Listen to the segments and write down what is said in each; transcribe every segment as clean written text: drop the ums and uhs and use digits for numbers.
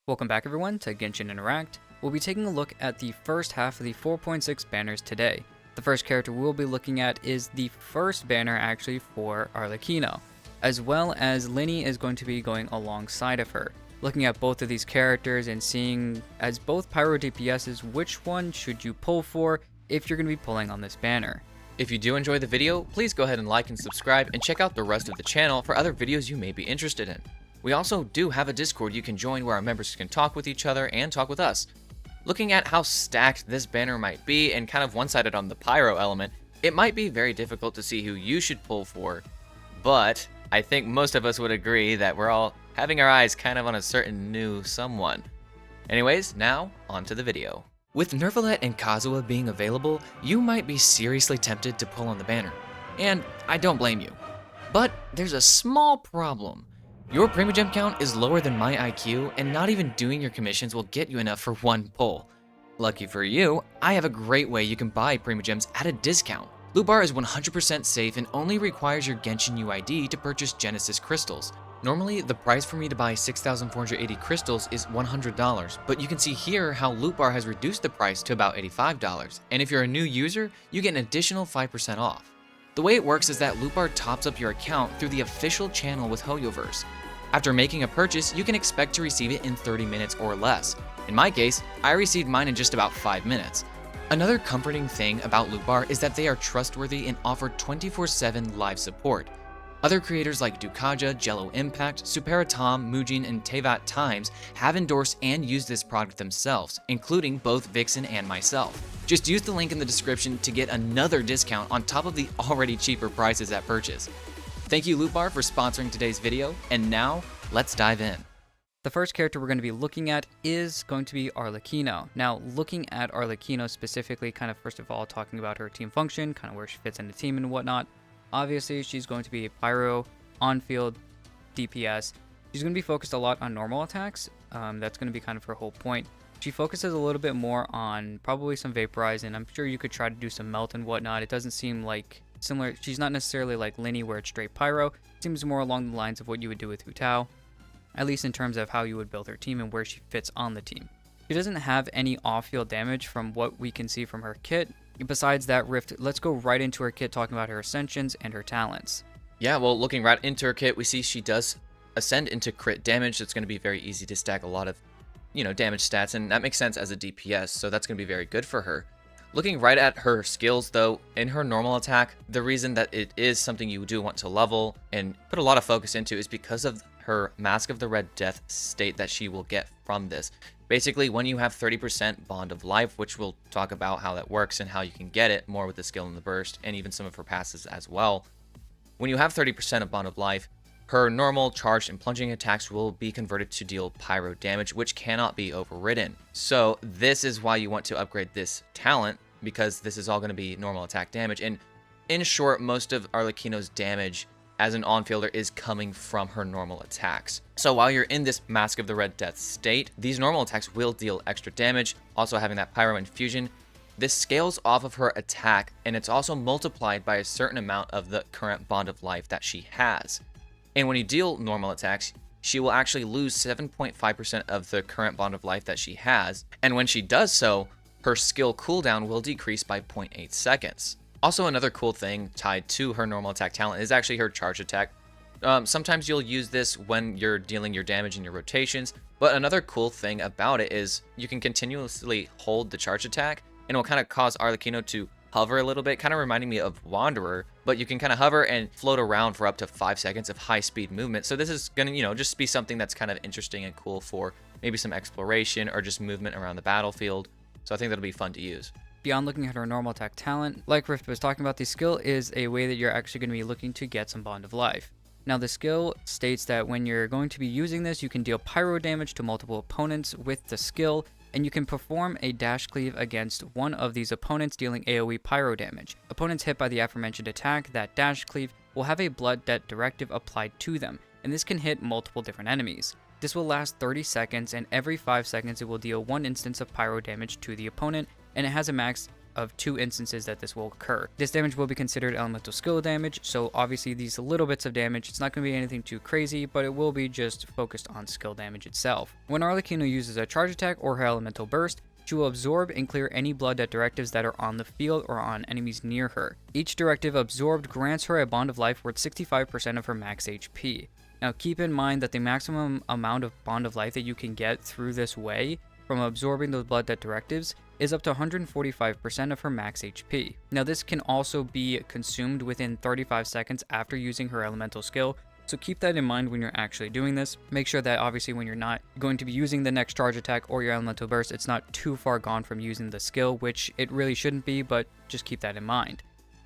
Welcome back everyone to Genshin Interact. We'll be taking a look at the first half of the 4.6 banners today. The first character we'll be looking at is the first banner actually for Arlecchino, as well as Lyney is going to be going alongside of her. Looking at both of these characters and seeing as both pyro DPSs, which one should you pull for if you're going to be pulling on this banner. If you do enjoy the video, please go ahead and like and subscribe and check out the rest of the channel for other videos you may be interested in. We also do have a Discord you can join where our members can talk with each other and talk with us. Looking at how stacked this banner might be and kind of one-sided on the pyro element, it might be very difficult to see who you should pull for, but I think most of us would agree that we're all having our eyes kind of on a certain new someone. Anyways, now on to the video. With Nervalet and Kazuha being available, you might be seriously tempted to pull on the banner, and I don't blame you. But there's a small problem. Your Primogem count is lower than my IQ, and not even doing your commissions will get you enough for one pull. Lucky for you, I have a great way you can buy Primogems at a discount. Loot Bar is 100% safe and only requires your Genshin UID to purchase Genesis crystals. Normally, the price for me to buy 6,480 crystals is $100, but you can see here how Loot Bar has reduced the price to about $85, and if you're a new user, you get an additional 5% off. The way it works is that Loot Bar tops up your account through the official channel with Hoyoverse. After making a purchase, you can expect to receive it in 30 minutes or less. In my case, I received mine in just about 5 minutes. Another comforting thing about Loot Bar is that they are trustworthy and offer 24/7 live support. Other creators like Dukaja, Jello Impact, Superatom, Mujin, and Tevat Times have endorsed and used this product themselves, including both Vixen and myself. Just use the link in the description to get another discount on top of the already cheaper prices at purchase. Thank you Loot Bar for sponsoring today's video, and now let's dive in. The first character we're going to be looking at is going to be Arlecchino. Now, looking at Arlecchino specifically, kind of first of all talking about her team function, kind of where she fits in the team and whatnot. Obviously, she's going to be a pyro, on-field DPS. She's going to be focused a lot on normal attacks. That's going to be kind of her whole point. She focuses a little bit more on probably some vaporize, and I'm sure you could try to do some melt and whatnot. It doesn't seem like similar. She's not necessarily like Lyney where it's straight pyro. It seems more along the lines of what you would do with Hu Tao, at least in terms of how you would build her team and where she fits on the team. She doesn't have any off-field damage from what we can see from her kit. Besides that, Rift, let's go right into her kit talking about her ascensions and her talents. Yeah, well, looking right into her kit, we see she does ascend into crit damage. It's going to be very easy to stack a lot of, damage stats, and that makes sense as a DPS, so that's going to be very good for her. Looking right at her skills though, in her normal attack, the reason that it is something you do want to level and put a lot of focus into is because of her Mask of the Red Death state that she will get from this. Basically, when you have 30% Bond of Life, which we'll talk about how that works and how you can get it more with the skill in the burst and even some of her passes as well. When you have 30% of Bond of Life, her normal charged and plunging attacks will be converted to deal pyro damage, which cannot be overridden. So this is why you want to upgrade this talent, because this is all going to be normal attack damage. And in short, most of Arlecchino's damage as an on-fielder is coming from her normal attacks. So while you're in this Mask of the Red Death state, these normal attacks will deal extra damage. Also having that pyro infusion, this scales off of her attack, and it's also multiplied by a certain amount of the current Bond of Life that she has. And when you deal normal attacks, she will actually lose 7.5% of the current Bond of Life that she has, and when she does so, her skill cooldown will decrease by 0.8 seconds. Also, another cool thing tied to her normal attack talent is actually her charge attack. Sometimes you'll use this when you're dealing your damage in your rotations, but another cool thing about it is you can continuously hold the charge attack, and it will kind of cause Arlecchino to hover a little bit, kind of reminding me of Wanderer, but you can kind of hover and float around for up to 5 seconds of high speed movement. So this is going to, just be something that's kind of interesting and cool for maybe some exploration or just movement around the battlefield. So I think that'll be fun to use. Beyond looking at her normal attack talent, like Rift was talking about, the skill is a way that you're actually going to be looking to get some Bond of Life. Now the skill states that when you're going to be using this, you can deal pyro damage to multiple opponents with the skill, and you can perform a dash cleave against one of these opponents, dealing AoE pyro damage. Opponents hit by the aforementioned attack, that dash cleave, will have a blood debt directive applied to them, and this can hit multiple different enemies. This will last 30 seconds, and every 5 seconds it will deal 1 instance of pyro damage to the opponent, and it has a max of 2 instances that this will occur. This damage will be considered elemental skill damage, so obviously these little bits of damage, it's not going to be anything too crazy, but it will be just focused on skill damage itself. When Arlecchino uses a charge attack or her elemental burst, she will absorb and clear any blood debt directives that are on the field or on enemies near her. Each directive absorbed grants her a bond of life worth 65% of her max HP. Now keep in mind that the maximum amount of bond of life that you can get through this way from absorbing those blood debt directives is up to 145% of her max HP. Now this can also be consumed within 35 seconds after using her elemental skill, so keep that in mind when you're actually doing this. Make sure that obviously when you're not going to be using the next charge attack or your elemental burst, it's not too far gone from using the skill, which it really shouldn't be, but just keep that in mind.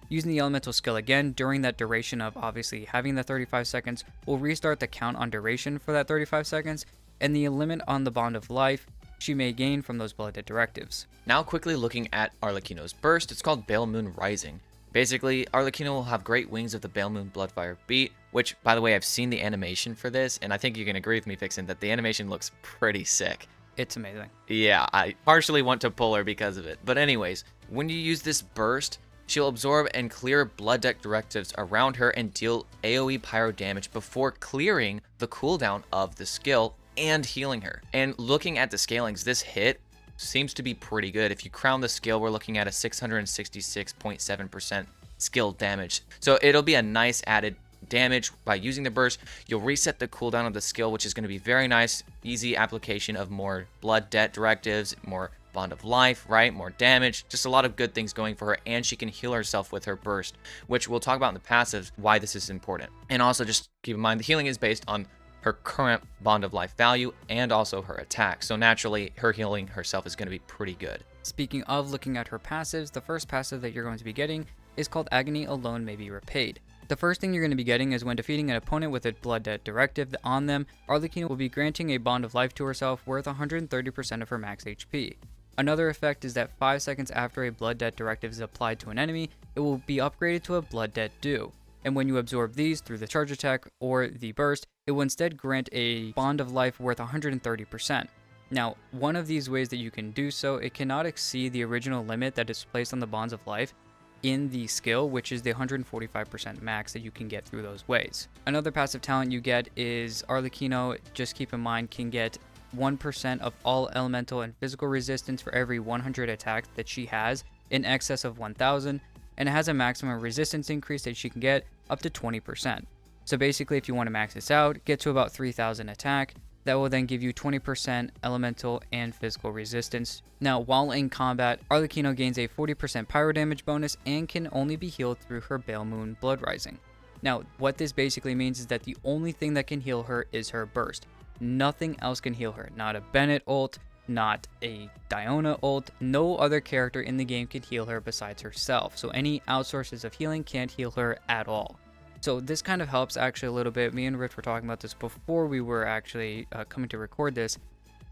Using the elemental skill again during that duration of obviously having the 35 seconds will restart the count on duration for that 35 seconds, and the limit on the bond of life she may gain from those blood debt directives. Now quickly looking at Arlecchino's burst, it's called Bale Moon Rising. Basically, Arlecchino will have great wings of the Bale Moon Bloodfire beat, which, by the way, I've seen the animation for this, and I think you can agree with me, Vixen, that the animation looks pretty sick. It's amazing. Yeah, I partially want to pull her because of it. But anyways, when you use this burst, she'll absorb and clear blood deck directives around her and deal AoE pyro damage before clearing the cooldown of the skill and healing her. And looking at the scalings, this hit seems to be pretty good. If you crown the skill, we're looking at a 666.7% skill damage. So it'll be a nice added damage by using the burst. You'll reset the cooldown of the skill, which is going to be very nice. Easy application of more blood debt directives, more bond of life, right? More damage. Just a lot of good things going for her, and she can heal herself with her burst, which we'll talk about in the passives, why this is important. And also just keep in mind the healing is based on her current bond of life value and also her attack. So naturally, her healing herself is going to be pretty good. Speaking of looking at her passives, the first passive that you're going to be getting is called Agony Alone May Be Repaid. The first thing you're going to be getting is when defeating an opponent with a blood debt directive on them, Arlecchino will be granting a bond of life to herself worth 130% of her max HP. Another effect is that 5 seconds after a blood debt directive is applied to an enemy, it will be upgraded to a blood debt due. And when you absorb these through the charge attack or the burst, it will instead grant a bond of life worth 130%. Now, one of these ways that you can do so, it cannot exceed the original limit that is placed on the bonds of life in the skill, which is the 145% max that you can get through those ways. Another passive talent you get is Arlecchino, just keep in mind, can get 1% of all elemental and physical resistance for every 100 attacks that she has in excess of 1000, and it has a maximum resistance increase that she can get up to 20%. So basically, if you want to max this out, get to about 3000 attack, that will then give you 20% elemental and physical resistance. Now, while in combat, Arlecchino gains a 40% pyro damage bonus and can only be healed through her Bale Moon Blood Rising. Now, what this basically means is that the only thing that can heal her is her burst. Nothing else can heal her. Not a Bennett ult, not a Diona ult. No other character in the game can heal her besides herself. So any outsources of healing can't heal her at all. So this kind of helps actually a little bit. Me and Rich were talking about this before we were actually coming to record this.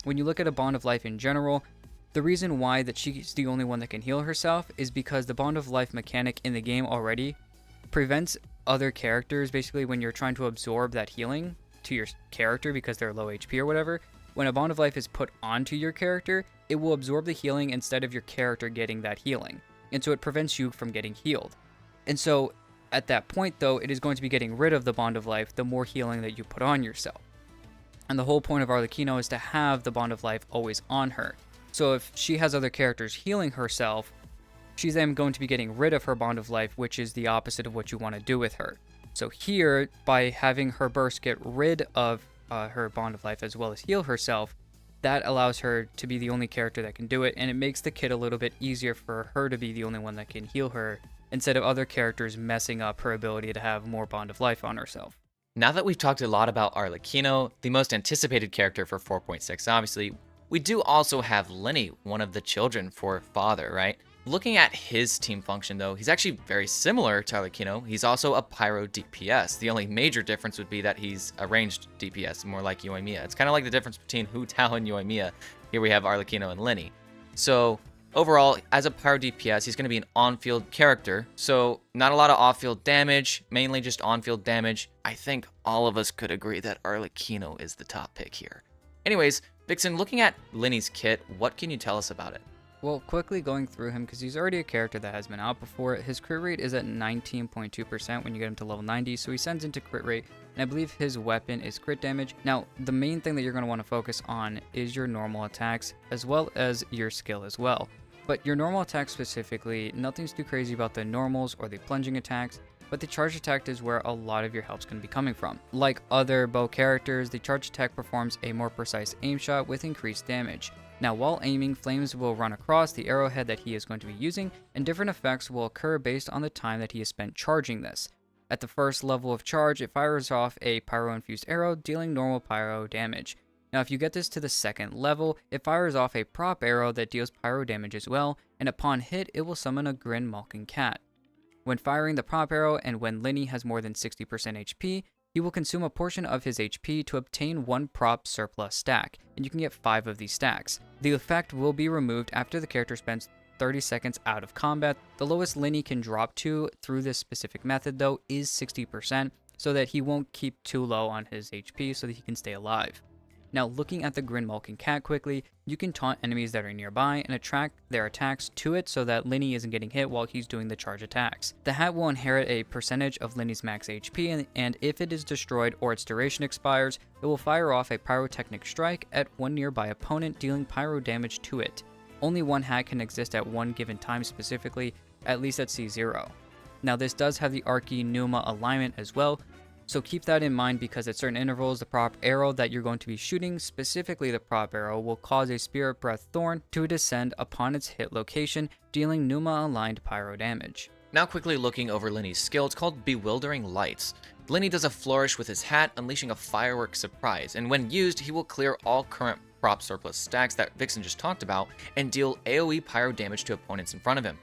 When you look at a bond of life in general, the reason why that she's the only one that can heal herself is because the bond of life mechanic in the game already prevents other characters, basically when you're trying to absorb that healing to your character because they're low HP or whatever. When a bond of life is put onto your character, it will absorb the healing instead of your character getting that healing. And so it prevents you from getting healed. And so at that point, though, it is going to be getting rid of the bond of life the more healing that you put on yourself. And the whole point of Arlecchino is to have the bond of life always on her. So if she has other characters healing herself, she's then going to be getting rid of her bond of life, which is the opposite of what you want to do with her. So here, by having her burst get rid of her bond of life as well as heal herself, that allows her to be the only character that can do it, and it makes the kit a little bit easier for her to be the only one that can heal her, instead of other characters messing up her ability to have more bond of life on herself. Now that we've talked a lot about Arlecchino, the most anticipated character for 4.6, obviously, we do also have Lyney, one of the children for Father, right? Looking at his team function, though, he's actually very similar to Arlecchino. He's also a Pyro DPS. The only major difference would be that he's a ranged DPS, more like Yoimiya. It's kind of like the difference between Hu Tao and Yoimiya. Here we have Arlecchino and Lyney. So overall, as a Pyro DPS, he's going to be an on-field character. So not a lot of off-field damage, mainly just on-field damage. I think all of us could agree that Arlecchino is the top pick here. Anyways, Vixen, looking at Lyney's kit, what can you tell us about it? Well, quickly going through him, because he's already a character that has been out before, his crit rate is at 19.2% when you get him to level 90, so he sends into crit rate, and I believe his weapon is crit damage. Now, the main thing that you're going to want to focus on is your normal attacks, as well as your skill as well. But your normal attacks specifically, nothing's too crazy about the normals or the plunging attacks, but the charge attack is where a lot of your help's going to be coming from. Like other bow characters, the charge attack performs a more precise aim shot with increased damage. Now, while aiming, flames will run across the arrowhead that he is going to be using, and different effects will occur based on the time that he has spent charging this. At the first level of charge, it fires off a pyro-infused arrow, dealing normal pyro damage. Now, if you get this to the second level, it fires off a prop arrow that deals pyro damage as well, and upon hit, it will summon a Grin Malkin Cat. When firing the prop arrow, and when Lyney has more than 60% HP, he will consume a portion of his HP to obtain one prop surplus stack, and you can get 5 of these stacks. The effect will be removed after the character spends 30 seconds out of combat. The lowest Lyney can drop to through this specific method though is 60%, so that he won't keep too low on his HP so that he can stay alive. Now, looking at the Grin Malkin Cat quickly, you can taunt enemies that are nearby and attract their attacks to it so that Lyney isn't getting hit while he's doing the charge attacks. The hat will inherit a percentage of Lyney's max HP, and if it is destroyed or its duration expires, it will fire off a pyrotechnic strike at one nearby opponent, dealing pyro damage to it. Only one hat can exist at one given time specifically, at least at C0. Now, this does have the Archi Numa alignment as well, so keep that in mind because at certain intervals, the prop arrow that you're going to be shooting, specifically the prop arrow, will cause a Spirit Breath Thorn to descend upon its hit location, dealing Numa-aligned pyro damage. Now quickly looking over Lyney's skill, it's called Bewildering Lights. Lyney does a flourish with his hat, unleashing a firework surprise, and when used, he will clear all current prop surplus stacks that Vixen just talked about, and deal AoE pyro damage to opponents in front of him.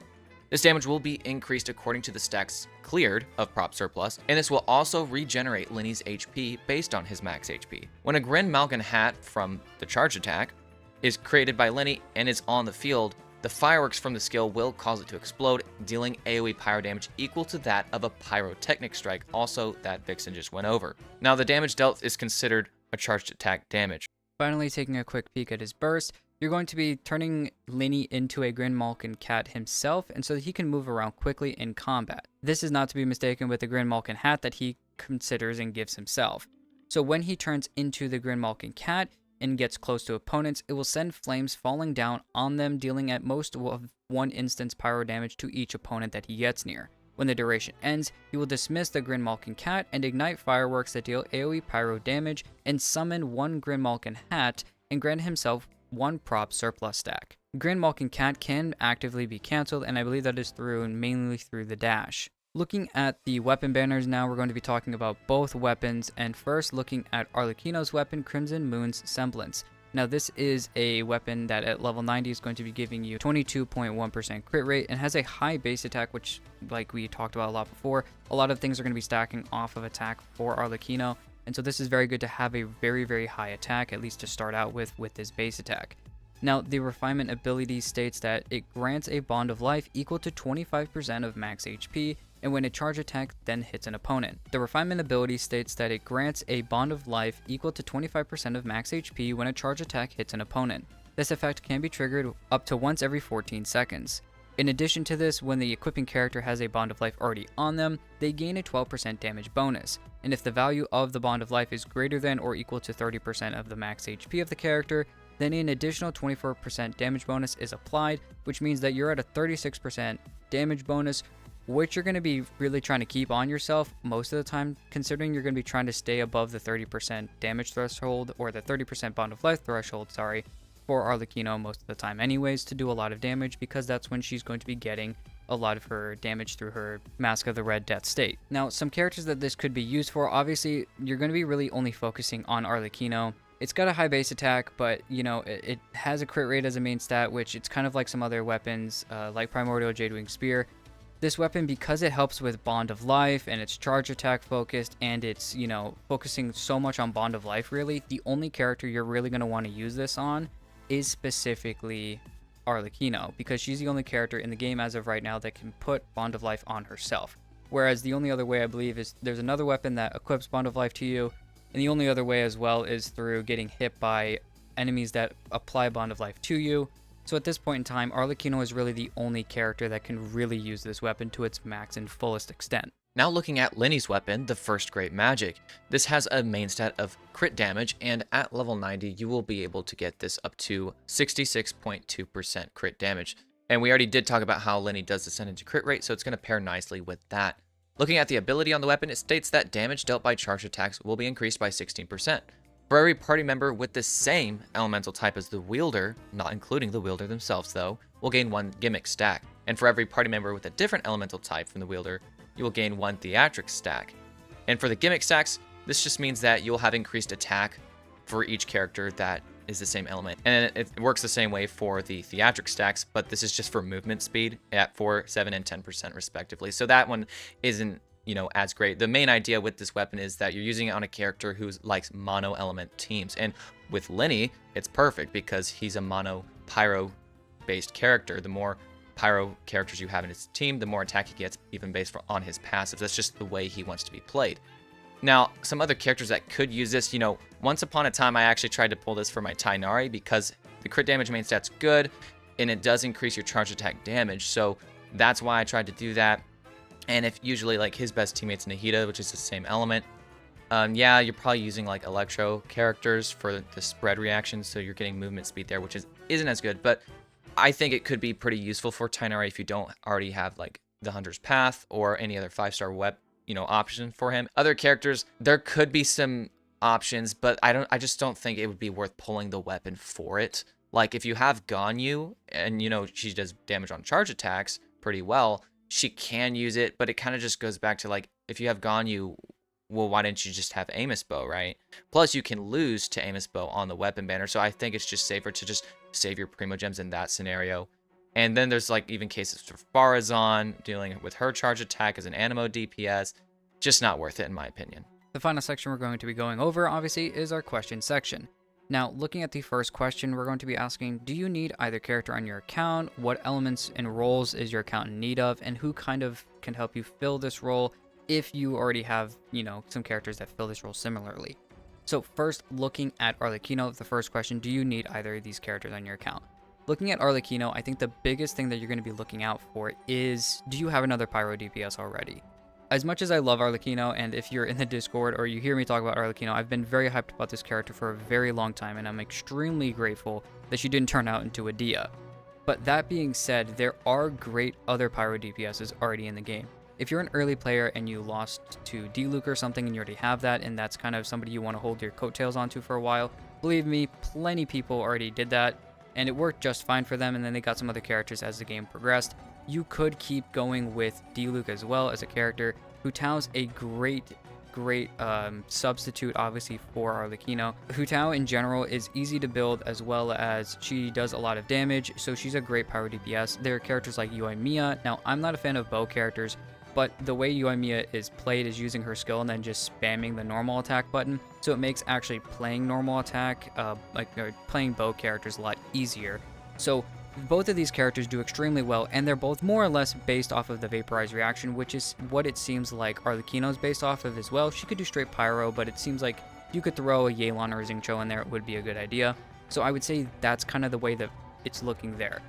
This damage will be increased according to the stacks cleared of prop surplus, and this will also regenerate Lyney's HP based on his max HP. When a Grin Malkin hat from the charge attack is created by Lyney and is on the field, the fireworks from the skill will cause it to explode, dealing AoE pyro damage equal to that of a pyrotechnic strike, also that Vixen just went over. Now, the damage dealt is considered a charged attack damage. Finally, taking a quick peek at his burst, you're going to be turning Lyney into a Grin Malkin Cat himself, and so that he can move around quickly in combat. This is not to be mistaken with the Grin Malkin hat that he considers and gives himself. So when he turns into the Grin Malkin Cat and gets close to opponents, it will send flames falling down on them, dealing at most of 1 instance pyro damage to each opponent that he gets near. When the duration ends, he will dismiss the Grin Malkin Cat and ignite fireworks that deal AoE pyro damage, and summon 1 Grin Malkin Hat and grant himself 1 prop surplus stack. Grin Malkin Cat can actively be cancelled, and I believe that is mainly through the dash. Looking at the weapon banners now, we're going to be talking about both weapons, and first looking at Arlecchino's weapon, Crimson Moon's Semblance. Now, this is a weapon that at level 90 is going to be giving you 22.1% crit rate and has a high base attack, which, like we talked about a lot before, a lot of things are going to be stacking off of attack for Arlecchino. And so this is very good to have a very, very high attack, at least to start out with this base attack. Now, the refinement ability states that it grants a bond of life equal to 25% of max HP, and when a charge attack then hits an opponent. The refinement ability states that it grants a bond of life equal to 25% of max HP when a charge attack hits an opponent. This effect can be triggered up to once every 14 seconds. In addition to this, when the equipping character has a bond of life already on them, they gain a 12% damage bonus. And if the value of the bond of life is greater than or equal to 30% of the max HP of the character, then an additional 24% damage bonus is applied, which means that you're at a 36% damage bonus, which you're going to be really trying to keep on yourself most of the time, considering you're going to be trying to stay above the 30% damage threshold, or the 30% bond of life threshold, for Arlecchino most of the time anyways, to do a lot of damage, because that's when she's going to be getting a lot of her damage through her Mask of the Red Death state. Now, some characters that this could be used for, obviously, you're going to be really only focusing on Arlecchino. It's got a high base attack, but, you know, it has a crit rate as a main stat, which it's kind of like some other weapons, like Primordial Jadewing Spear. This weapon, because it helps with Bond of Life, and it's charge attack focused, and it's, you know, focusing so much on Bond of Life, really, the only character you're really going to want to use this on is specifically Arlecchino, because she's the only character in the game as of right now that can put Bond of Life on herself. Whereas the only other way, I believe, is there's another weapon that equips Bond of Life to you, and the only other way as well is through getting hit by enemies that apply Bond of Life to you. So at this point in time, Arlecchino is really the only character that can really use this weapon to its max and fullest extent. Now looking at Lyney's weapon, the First Great Magic. This has a main stat of crit damage, and at level 90, you will be able to get this up to 66.2% crit damage. And we already did talk about how Lyney does descend into crit rate, so it's going to pair nicely with that. Looking at the ability on the weapon, it states that damage dealt by charged attacks will be increased by 16%. For every party member with the same elemental type as the wielder, not including the wielder themselves though, will gain 1 gimmick stack. And for every party member with a different elemental type from the wielder, you will gain 1 theatric stack. And for the gimmick stacks, this just means that you'll have increased attack for each character that is the same element. And it works the same way for the theatric stacks, but this is just for movement speed at 4, 7, and 10% respectively. So that one isn't, as great. The main idea with this weapon is that you're using it on a character who likes mono element teams. And with Lyney, it's perfect because he's a mono pyro based character. The more pyro characters you have in his team, the more attack he gets, even based on his passives. That's just the way he wants to be played. Now, some other characters that could use this, once upon a time I actually tried to pull this for my Tighnari because the crit damage main stat's good, and it does increase your charge attack damage, so that's why I tried to do that. And if usually like his best teammate's Nahida, which is the same element, yeah, you're probably using like Electro characters for the spread reaction, so you're getting movement speed there, which isn't as good, but I think it could be pretty useful for Tighnari if you don't already have like the Hunter's Path or any other 5-star web, option for him. Other characters, there could be some options, but I just don't think it would be worth pulling the weapon for it. Like if you have Ganyu and she does damage on charge attacks pretty well, she can use it, but it kind of just goes back to like if you have Ganyu, well, why didn't you just have Amos Bow, right? Plus, you can lose to Amos Bow on the weapon banner, so I think it's just safer to just save your Primo Gems in that scenario. And then there's like even cases for Farazan dealing with her charge attack as an Animo DPS. Just not worth it in my opinion. The final section we're going to be going over, obviously, is our question section. Now, looking at the first question, we're going to be asking, do you need either character on your account? What elements and roles is your account in need of? And who kind of can help you fill this role if you already have, some characters that fill this role similarly? So first, looking at Arlecchino, the first question, do you need either of these characters on your account? Looking at Arlecchino, I think the biggest thing that you're going to be looking out for is, do you have another Pyro DPS already? As much as I love Arlecchino, and if you're in the Discord or you hear me talk about Arlecchino, I've been very hyped about this character for a very long time, and I'm extremely grateful that she didn't turn out into a Dia. But that being said, there are great other Pyro DPSs already in the game. If you're an early player and you lost to D-Luke or something and you already have that, and that's kind of somebody you want to hold your coattails onto for a while, believe me, plenty people already did that, and it worked just fine for them, and then they got some other characters as the game progressed. You could keep going with D-Luke as well as a character. Hu Tao's a great substitute, obviously, for Arlecchino. Hu Tao in general is easy to build, as well as she does a lot of damage, so she's a great Pyro DPS. There are characters like Yoimiya. Now, I'm not a fan of bow characters, but the way Yoimiya is played is using her skill and then just spamming the normal attack button, so it makes actually playing normal attack, playing bow characters a lot easier. So both of these characters do extremely well, and they're both more or less based off of the Vaporize reaction, which is what it seems like Arlecchino's based off of as well. She could do straight Pyro, but it seems like you could throw a Yelan or a Xingqiu in there, it would be a good idea. So I would say that's kind of the way that it's looking there.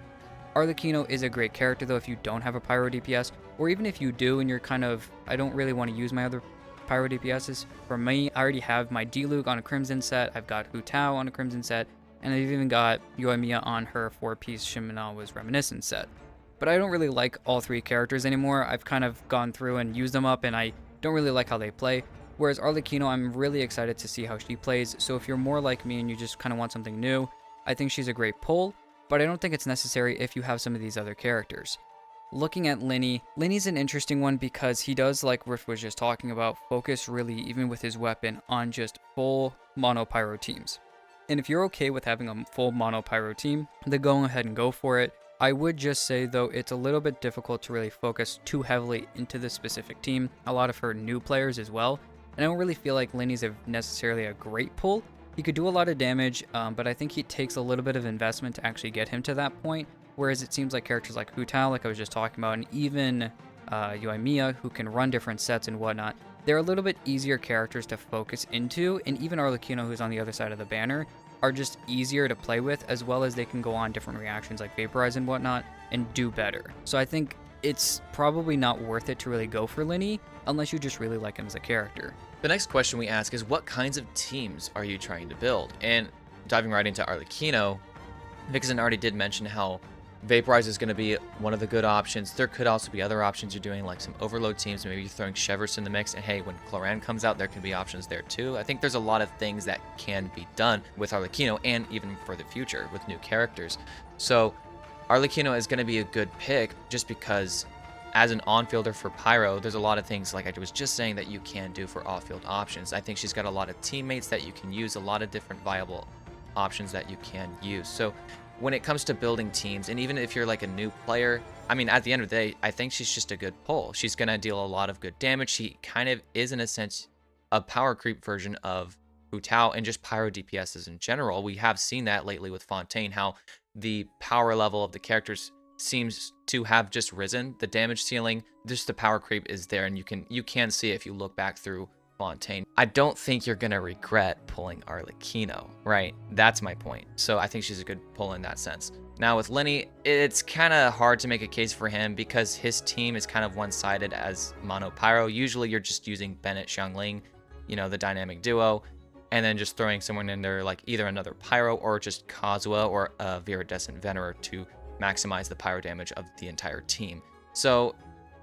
Arlecchino is a great character though if you don't have a Pyro DPS, or even if you do and you're kind of, I don't really want to use my other Pyro DPSs. For me, I already have my D-Luke on a Crimson set, I've got Hu Tao on a Crimson set, and I've even got Yoimiya on her 4-piece Shimenawa's Reminiscence set. But I don't really like all three characters anymore. I've kind of gone through and used them up, and I don't really like how they play. Whereas Arlecchino, I'm really excited to see how she plays, so if you're more like me and you just kind of want something new, I think she's a great pull, but I don't think it's necessary if you have some of these other characters. Looking at Lyney, Lyney's an interesting one because he does, like Riff was just talking about, focus really, even with his weapon, on just full mono pyro teams. And if you're okay with having a full mono pyro team, then go ahead and go for it. I would just say though, it's a little bit difficult to really focus too heavily into this specific team. A lot of her new players as well. And I don't really feel like Lyney's necessarily a great pull. He could do a lot of damage, but I think he takes a little bit of investment to actually get him to that point. Whereas it seems like characters like Hu Tao, like I was just talking about, and even Yoimiya, who can run different sets and whatnot, they're a little bit easier characters to focus into, and even Arlecchino, who's on the other side of the banner, are just easier to play with, as well as they can go on different reactions like Vaporize and whatnot and do better. So I think it's probably not worth it to really go for Lyney unless you just really like him as a character. The next question we ask is, what kinds of teams are you trying to build? And diving right into Arlecchino, Vixen already did mention how Vaporize is going to be one of the good options. There could also be other options you're doing, like some overload teams. Maybe you're throwing Chevers in the mix, and hey, when Cloran comes out, there can be options there too. I think there's a lot of things that can be done with Arlecchino, and even for the future with new characters. So Arlecchino is going to be a good pick just because as an on-fielder for Pyro, there's a lot of things, like I was just saying, that you can do for off-field options. I think she's got a lot of teammates that you can use, a lot of different viable options that you can use. So when it comes to building teams, and even if you're like a new player, I mean, at the end of the day, I think she's just a good pull. She's going to deal a lot of good damage. She kind of is, in a sense, a power creep version of Hu Tao and just Pyro DPSs in general. We have seen that lately with Fontaine, how the power level of the characters seems to have just risen. The damage ceiling, just the power creep is there, and you can see it if you look back through Fontaine. I don't think you're gonna regret pulling Arlecchino, right? That's my point. So I think she's a good pull in that sense. Now with Lyney, it's kind of hard to make a case for him because his team is kind of one-sided as mono Pyro. Usually you're just using Bennett Xiangling, you know, the dynamic duo, and then just throwing someone in there like either another Pyro or just Kazuha or a Viridescent Venerer to maximize the Pyro damage of the entire team. So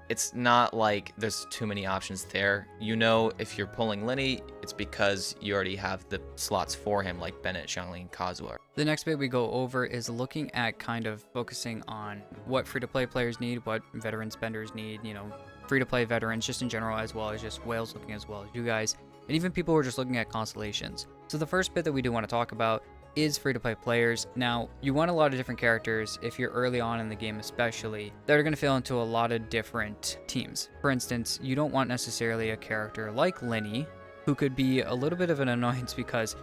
it's not like there's too many options there. You know, if you're pulling Lyney, it's because you already have the slots for him, like Bennett, Xiangling, and Kazuha. The next bit we go over is looking at kind of focusing on what free-to-play players need, what veteran spenders need, you know, free-to-play veterans just in general, as well as just whales looking as well as you guys, and even people who are just looking at constellations. So the first bit that we do want to talk about is free-to-play players. Now, you want a lot of different characters, if you're early on in the game especially, that are going to fall into a lot of different teams. For instance, you don't want necessarily a character like Lyney, who could be a little bit of an annoyance because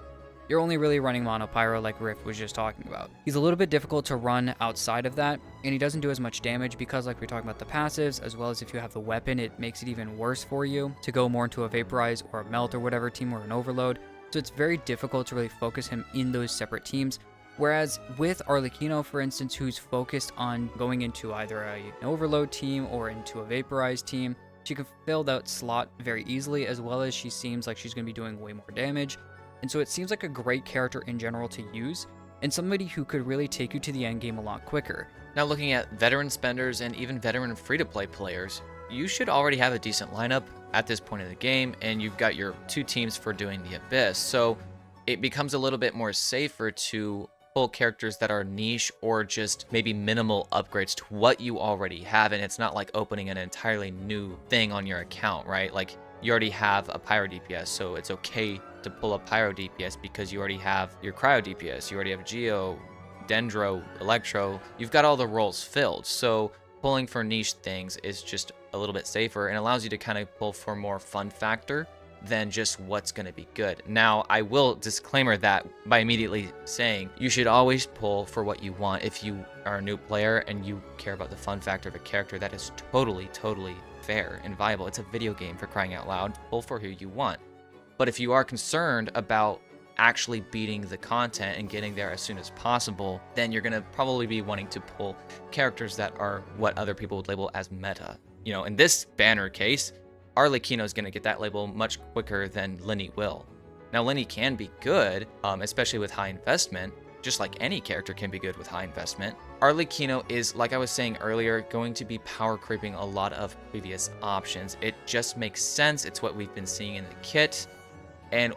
you're only really running mono Pyro like Riff was just talking about. He's a little bit difficult to run outside of that, and he doesn't do as much damage because, like we're talking about, the passives, as well as if you have the weapon, it makes it even worse for you to go more into a Vaporize or a Melt or whatever team, or an Overload. So it's very difficult to really focus him in those separate teams. Whereas with Arlecchino, for instance, who's focused on going into either an Overload team or into a Vaporize team, she can fill that slot very easily, as well as she seems like she's going to be doing way more damage. And so it seems like a great character in general to use, and somebody who could really take you to the end game a lot quicker. Now looking at veteran spenders and even veteran free-to-play players, you should already have a decent lineup at this point in the game, and you've got your two teams for doing the Abyss. So it becomes a little bit more safer to pull characters that are niche or just maybe minimal upgrades to what you already have, and it's not like opening an entirely new thing on your account, right? Like, you already have a Pyro DPS, so it's okay to pull a Pyro DPS because you already have your Cryo DPS, you already have Geo, Dendro, Electro, you've got all the roles filled. So pulling for niche things is just a little bit safer and allows you to kind of pull for more fun factor than just what's going to be good. Now, I will disclaimer that by immediately saying you should always pull for what you want. If you are a new player and you care about the fun factor of a character, that is totally fair and viable. It's a video game, for crying out loud. Pull for who you want. But if you are concerned about actually beating the content and getting there as soon as possible, then you're going to probably be wanting to pull characters that are what other people would label as meta. You know, in this banner case, Arlecchino is going to get that label much quicker than Lyney will. Now, Lyney can be good, especially with high investment, just like any character can be good with high investment. Arlecchino is, like I was saying earlier, going to be power creeping a lot of previous options. It just makes sense. It's what we've been seeing in the kit, and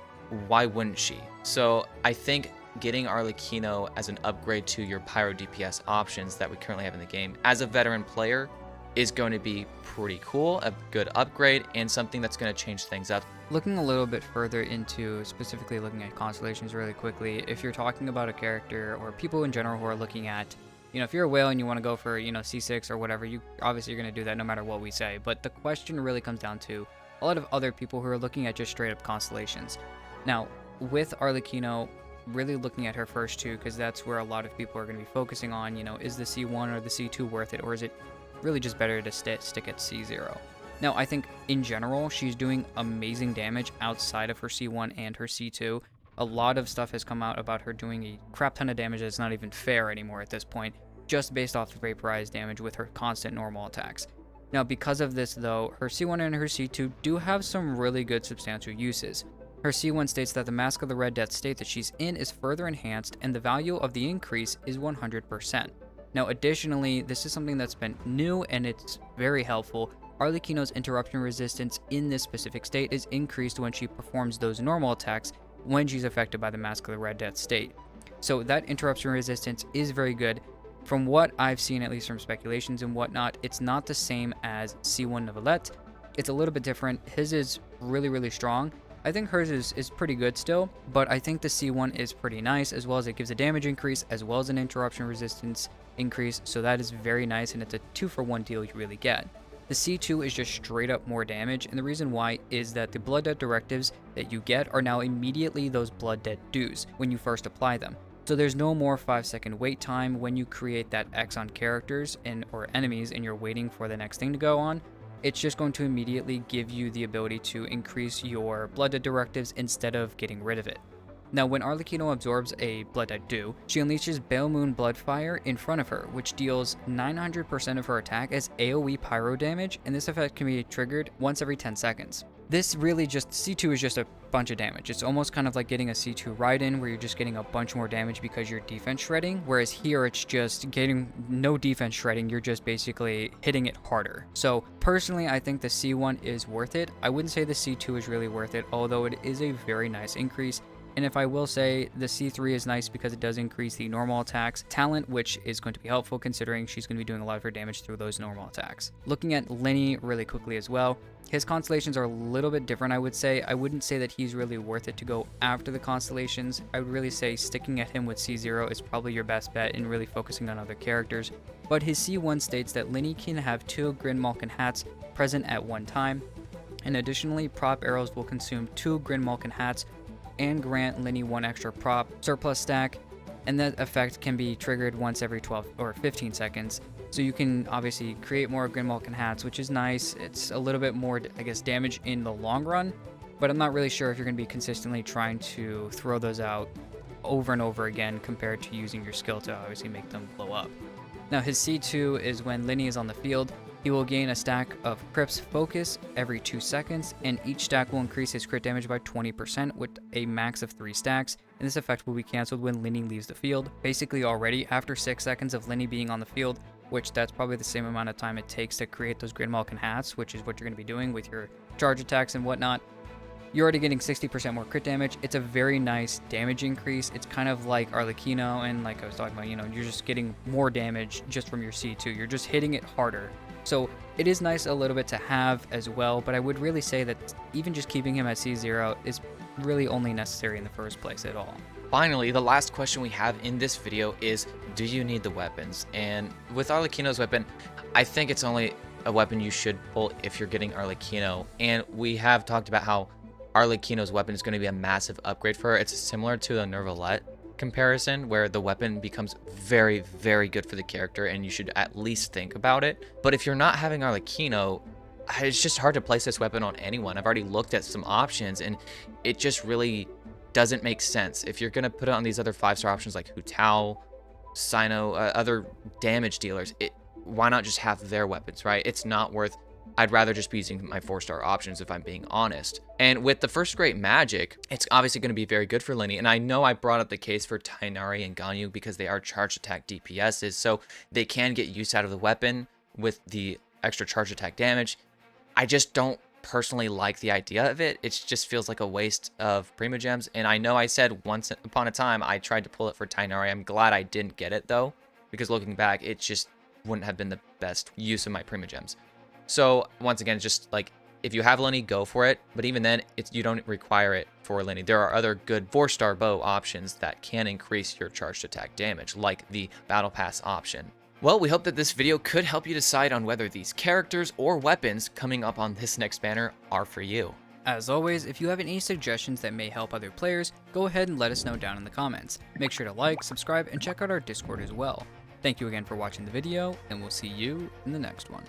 why wouldn't she? So I think getting Arlecchino as an upgrade to your Pyro DPS options that we currently have in the game as a veteran player is going to be pretty cool, a good upgrade, and something that's going to change things up. Looking a little bit further into specifically looking at constellations really quickly, if you're talking about a character or people in general who are looking at, you know, if you're a whale and you want to go for, you know, C6 or whatever, you obviously you're going to do that no matter what we say. But the question really comes down to a lot of other people who are looking at just straight up constellations. Now, with Arlecchino, really looking at her first two, because that's where a lot of people are going to be focusing on, you know, is the C1 or the C2 worth it, or is it really just better to stick at C0? Now, I think in general, she's doing amazing damage outside of her C1 and her C2. A lot of stuff has come out about her doing a crap ton of damage that's not even fair anymore at this point, just based off of vaporized damage with her constant normal attacks. Now, because of this though, her C1 and her C2 do have some really good substantial uses. Her C1 states that the Mask of the Red Death state that she's in is further enhanced and the value of the increase is 100%. Now, additionally, this is something that's been new and it's very helpful. Arlecchino's interruption resistance in this specific state is increased when she performs those normal attacks when she's affected by the Mask of the Red Death state. So that interruption resistance is very good. From what I've seen, at least from speculations and whatnot, it's not the same as C1 Neuvillette. It's a little bit different. His is really, really strong. I think hers is pretty good still, but I think the C1 is pretty nice, as well as it gives a damage increase as well as an interruption resistance increase, so that is very nice, and it's a 2-for-1 deal you really get. The C2 is just straight up more damage, and the reason why is that the Blood Debt directives that you get are now immediately those Blood Debt dues when you first apply them. So there's no more 5-second wait time when you create that X on characters or enemies and you're waiting for the next thing to go on. It's just going to immediately give you the ability to increase your Blood Debt directives instead of getting rid of it. Now, when Arlecchino absorbs a Blood Debt due, she unleashes Bale Moon Bloodfire in front of her, which deals 900% of her attack as AoE pyro damage, and this effect can be triggered once every 10 seconds. This really just, C2 is just a bunch of damage. It's almost kind of like getting a C2 Raiden, where you're just getting a bunch more damage because you're defense shredding, whereas here it's just getting no defense shredding, you're just basically hitting it harder. So personally, I think the C1 is worth it. I wouldn't say the C2 is really worth it, although it is a very nice increase. And if I will say, the C3 is nice because it does increase the normal attacks talent, which is going to be helpful considering she's going to be doing a lot of her damage through those normal attacks. Looking at Lyney really quickly as well, his constellations are a little bit different, I would say. I wouldn't say that he's really worth it to go after the constellations. I would really say sticking at him with C0 is probably your best bet and really focusing on other characters. But his C1 states that Lyney can have 2 Grin Malkin hats present at one time. And additionally, prop arrows will consume 2 Grin Malkin hats and grant Lyney 1 extra prop surplus stack, and that effect can be triggered once every 12 or 15 seconds. So you can obviously create more Grin Malkin hats, which is nice. It's a little bit more, I guess, damage in the long run, but I'm not really sure if you're going to be consistently trying to throw those out over and over again compared to using your skill to obviously make them blow up. Now, his C2 is when Lyney is on the field. He will gain a stack of Crips Focus every 2 seconds, and each stack will increase his crit damage by 20% with a max of 3 stacks, and this effect will be cancelled when Lyney leaves the field. Basically already, after 6 seconds of Lyney being on the field, which that's probably the same amount of time it takes to create those Grin Malkin hats, which is what you're going to be doing with your charge attacks and whatnot, you're already getting 60% more crit damage. It's a very nice damage increase. It's kind of like Arlecchino, and like I was talking about, you're just getting more damage just from your C2. You're just hitting it harder. So it is nice a little bit to have as well, but I would really say that even just keeping him at C0 is really only necessary in the first place at all. Finally, the last question we have in this video is, do you need the weapons? And with Arlecchino's weapon, I think it's only a weapon you should pull if you're getting Arlecchino. And we have talked about how Arlecchino's weapon is going to be a massive upgrade for her. It's similar to the Neuvillette comparison, where the weapon becomes very, very good for the character and you should at least think about it. But if you're not having Arlecchino, it's just hard to place this weapon on anyone. I've already looked at some options and it just really doesn't make sense. If you're going to put it on these other 5-star options like Hu Tao, Sino, other damage dealers, why not just have their weapons, right? It's not worth. I'd rather just be using my 4-star options if I'm being honest. And with the first great magic, it's obviously going to be very good for Lyney. And I know I brought up the case for Tighnari and Ganyu because they are charge attack DPSs, so they can get use out of the weapon with the extra charge attack damage. I just don't personally like the idea of it. It just feels like a waste of Primogems. And I know I said once upon a time I tried to pull it for Tighnari. I'm glad I didn't get it though, because looking back, it just wouldn't have been the best use of my Primogems. So once again, just like if you have Lyney, go for it. But even then, you don't require it for Lyney. There are other good 4-star bow options that can increase your charged attack damage, like the Battle Pass option. Well, we hope that this video could help you decide on whether these characters or weapons coming up on this next banner are for you. As always, if you have any suggestions that may help other players, go ahead and let us know down in the comments. Make sure to like, subscribe, and check out our Discord as well. Thank you again for watching the video, and we'll see you in the next one.